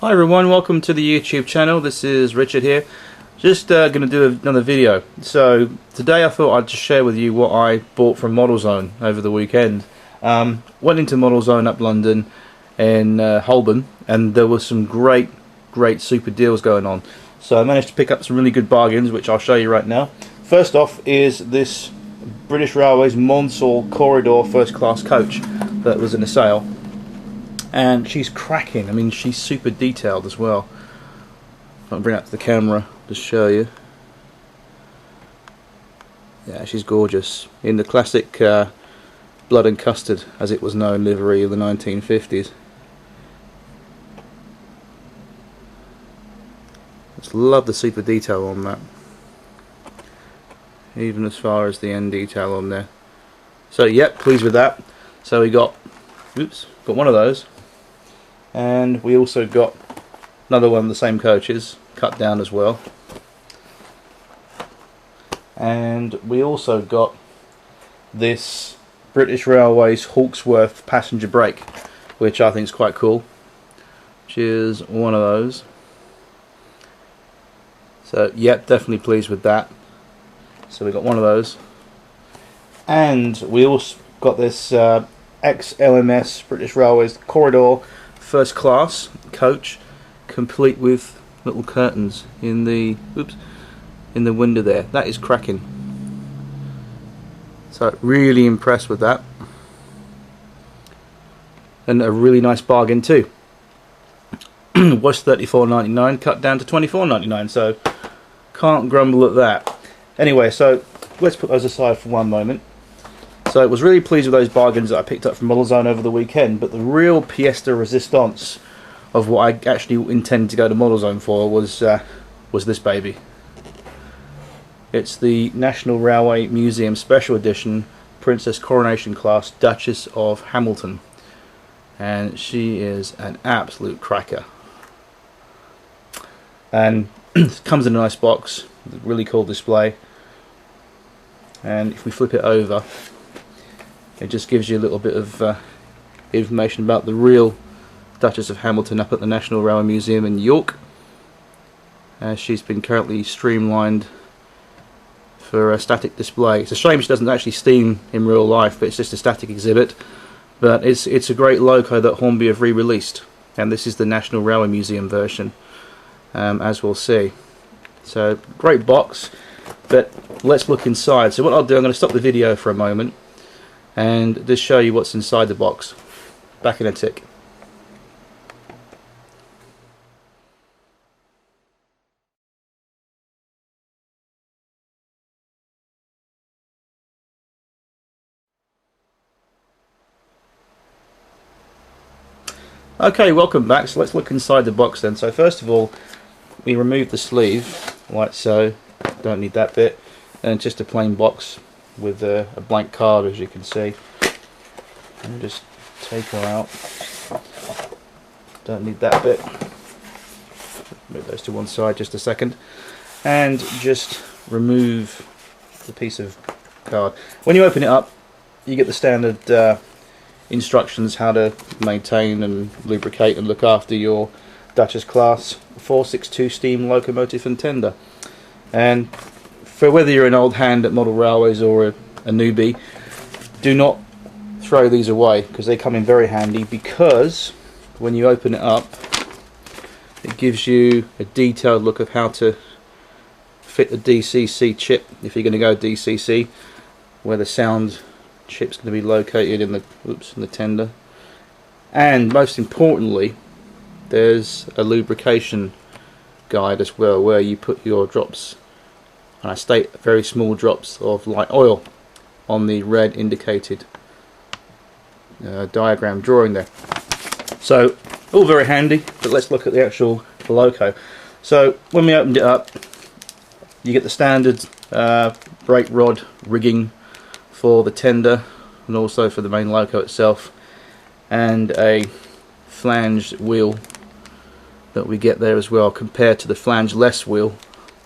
Hi everyone, welcome to the YouTube channel. This is Richard here. Just going to do another video. So today I thought I'd just share with you what I bought from modelzone over the weekend. Went into modelzone up London in Holborn, and there was some great super deals going on. So I managed to pick up some really good bargains, which I'll show you right now. First off is this British Railways modelzone corridor first class coach that was in a sale. And she's cracking. I mean, she's super detailed as well. I'll bring that to the camera to show you. Yeah, she's gorgeous. In the classic blood and custard, as it was known, livery of the 1950s. Just love the super detail on that. Even as far as the end detail on there. So, yep, pleased with that. So we got one of those. And we also got another one of the same coaches, cut down as well. And we also got this British Railways Hawksworth passenger brake, which I think is quite cool. Which is one of those. So, yep, definitely pleased with that. So we got one of those. And we also got this ex-LMS British Railways corridor first class coach, complete with little curtains in the window there. That is cracking. So really impressed with that, and a really nice bargain too. Was $34.99, cut down to $24.99, so can't grumble at that. Anyway, so let's put those aside for one moment. So I was really pleased with those bargains that I picked up from modelzone over the weekend, but the real pièce de résistance of what I actually intended to go to modelzone for was this baby. It's the National Railway Museum Special Edition Princess Coronation Class Duchess of Hamilton, and she is an absolute cracker. And it comes in a nice box, really cool display, and if we flip it over, it just gives you a little bit of information about the real Duchess of Hamilton up at the National Railway Museum in York. She's been currently streamlined for a static display. It's a shame she doesn't actually steam in real life, but it's just a static exhibit. But it's a great loco that Hornby have re-released, and this is the National Railway Museum version, as we'll see. So great box, but let's look inside. So what I'll do, I'm going to stop the video for a moment and just show you what's inside the box. Back in a tick. Okay, welcome back. So let's look inside the box then. So first of all, we remove the sleeve, like so. Don't need that bit. And just a plain box with a blank card, as you can see. And just take her out. Don't need that bit. Move those to one side just a second. And just remove the piece of card. When you open it up, you get the standard instructions how to maintain and lubricate and look after your Duchess class 462 steam locomotive and tender. And for whether you're an old hand at model railways or a newbie, do not throw these away, because they come in very handy, because when you open it up it gives you a detailed look of how to fit the DCC chip if you're going to go DCC, where the sound chip's going to be located in the tender. And most importantly, there's a lubrication guide as well, where you put your drops, and I state very small drops of light oil on the red indicated diagram drawing there. So all very handy, but let's look at the actual loco. So when we opened it up, you get the standard brake rod rigging for the tender and also for the main loco itself, and a flanged wheel that we get there as well, compared to the flange-less wheel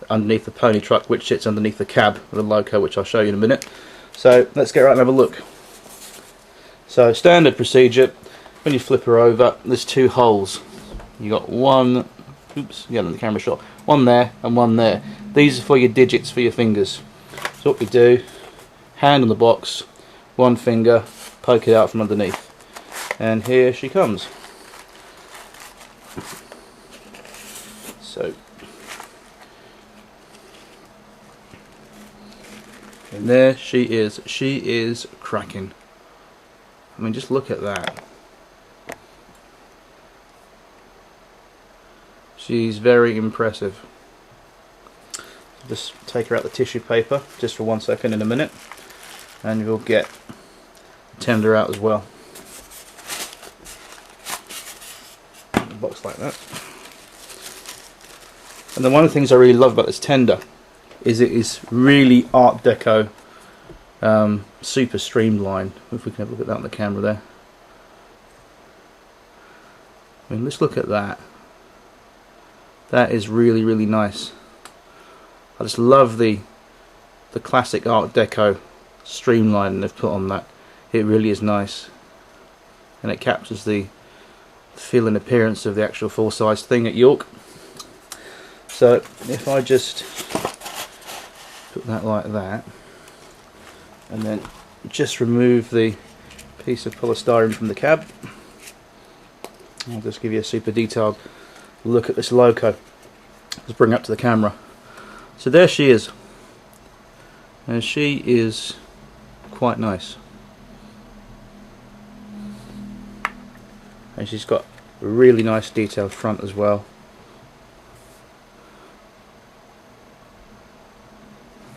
underneath the pony truck, which sits underneath the cab of the loco, which I'll show you in a minute. So let's get right and have a look. So standard procedure, when you flip her over, there's two holes You got one, oops, yeah, the camera shot, one there and one there. These are for your digits for your fingers. So what we do, hand on the box, one finger, poke it out from underneath, and here she comes. So, and there she is. She is cracking. I mean, just look at that. She's very impressive. Just take her out the tissue paper just for 1 second in a minute, and you'll get the tender out as well. A box like that. And then one of the things I really love about this tender is it is really Art Deco, super streamlined. If we can have a look at that on the camera there. I mean, let's look at that. That is really, really nice. I just love the classic Art Deco streamline they've put on that. It really is nice, and it captures the feel and appearance of the actual full-size thing at York. So if I just put that like that, and then just remove the piece of polystyrene from the cab, I'll just give you a super detailed look at this loco. Let's bring it up to the camera. So there she is, and she is quite nice, and she's got a really nice detailed front as well.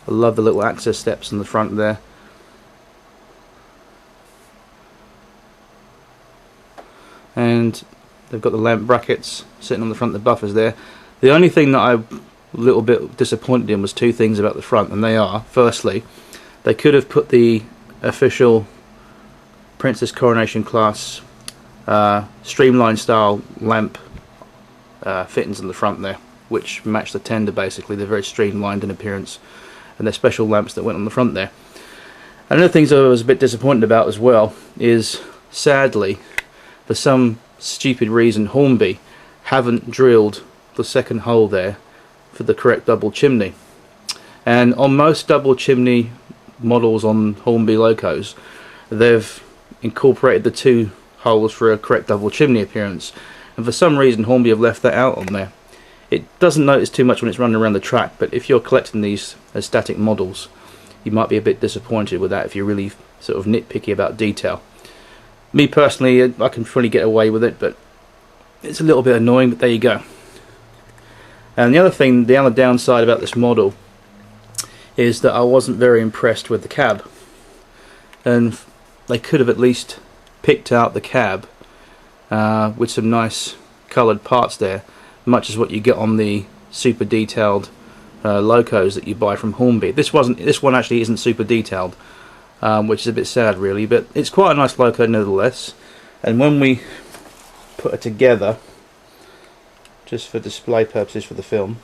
I love the little access steps in the front there. And they've got the lamp brackets sitting on the front, the buffers there. The only thing that I'm a little bit disappointed in was two things about the front, and they are, firstly, they could have put the official Princess Coronation class streamline style lamp fittings in the front there, which match the tender basically. They're very streamlined in appearance, and they're special lamps that went on the front there. And another thing I was a bit disappointed about as well is, sadly, for some stupid reason, Hornby haven't drilled the second hole there for the correct double chimney. And on most double chimney models on Hornby locos, they've incorporated the two holes for a correct double chimney appearance, and for some reason Hornby have left that out on there. It doesn't notice too much when it's running around the track, but if you're collecting these as static models, you might be a bit disappointed with that if you're really sort of nitpicky about detail. Me personally, I can fully get away with it, but it's a little bit annoying, but there you go. And the other thing, the other downside about this model is that I wasn't very impressed with the cab, and they could have at least picked out the cab with some nice coloured parts there, much as what you get on the super detailed locos that you buy from Hornby. This one actually isn't super detailed, which is a bit sad really, but it's quite a nice loco nevertheless. And when we put it together, just for display purposes for the film,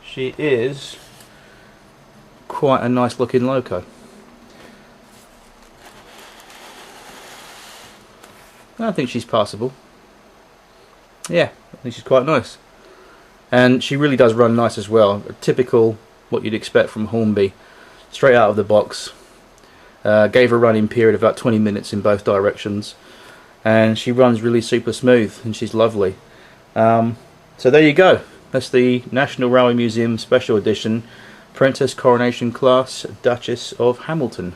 she is quite a nice looking loco. I think she's passable. Yeah, I think she's quite nice, and she really does run nice as well. A typical what you'd expect from Hornby, straight out of the box. Gave her a running period of about 20 minutes in both directions, and she runs really super smooth, and she's lovely. So there you go. That's the National Railway Museum Special Edition Princess Coronation Class Duchess of Hamilton.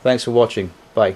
Thanks for watching. Bye.